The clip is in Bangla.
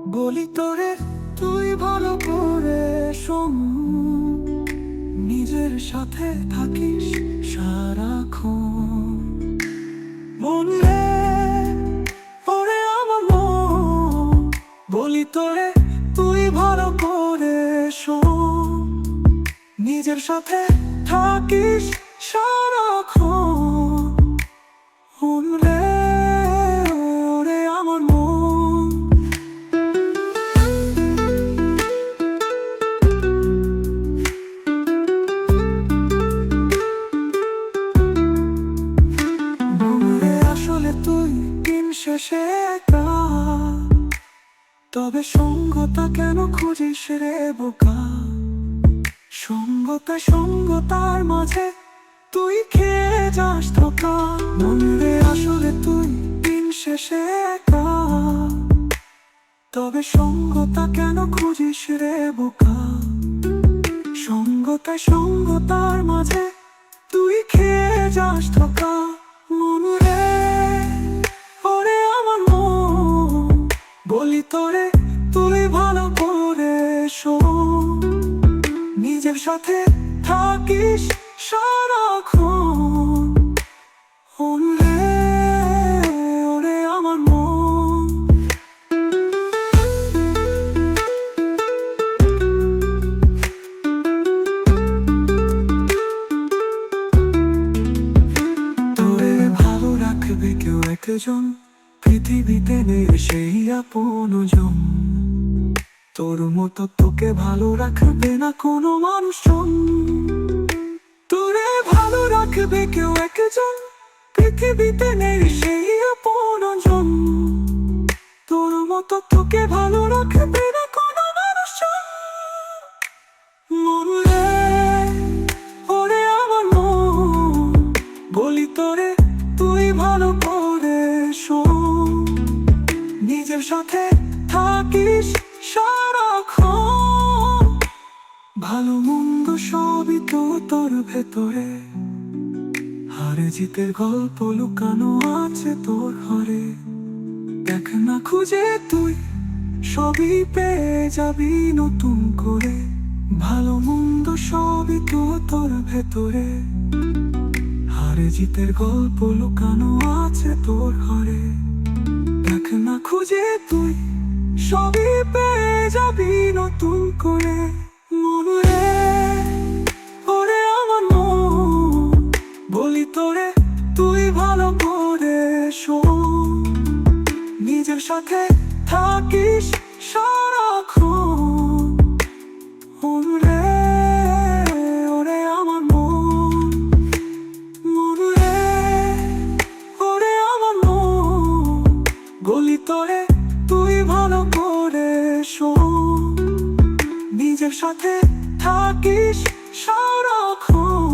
বলি তোরে তুই ভালো করে শোন, নিজের সাথে থাকিস সারাক্ষণ। মন রে ওরে আমার মন, বলি তোরে তুই ভালো করে শোন, নিজের সাথে থাকিস সারাক্ষণ। মন রে ওরে আমার মন, মনে আসলে তুই দিন শেষে একা, তবে সঙ্গতা কেন খুঁজিস রে বোকা? সঙ্গতার মাঝে তুই খেয়ে যাস ধোকা। মনে আসলে তুই দিন শেষে একা, তবে সঙ্গতা কেন খুঁজিস রে বোকা? সঙ্গতার মাঝে তুই খেয়ে যাস ধোকা। মনে ওরে আমার মন, বলি তোরে তুই ভালো করে শোন, নিজের সাথে থাকিস সারাক্ষণ। মনে ওরে আমার মন, তোরে ভালো রাখবে কেউ একজন, পৃথিবীতে নেই সেই আপনজন। তোর মতো তোকে ভালো রাখবে না কোনো মানুষজন। তোরে ভালো রাখবে কেউ একজন, পৃথিবীতে নেই সেই আপনজন। তোর মতো তোকে ভালো রাখবে না কোনো মানুষজন। মন রে ওরে আমার মন, বলি তোরে তুই ভালো করে শোন, নিজের সাথে থাকিস সারাক্ষণ। ভালো মন্দ সবই তো তোর ভেতরে, হারে জিতের গল্প লুকানো আছে তোর ঘরে। দেখ না খুঁজে তুই সবই পেয়ে যাবি নতুন করে। ভালো মন্দ সবই তো তোর ভেতরে, হারে জিতের গল্প লুকানো আছে তোর ঘরে। দেখ না খুঁজে তুই সবই পেয়ে যাবি নতুন করে। মন রে ওরে আমার মন, বলি তোরে তুই ভালো করে শোন, নিজের সাথে থাকিস সারাক্ষণ। মন রে ওরে আমার মন, মন রে ওরে আমার মন, বলি তোরে তুই ভালো করে শোন, নিজের সাথে থাকিস সারাক্ষণ।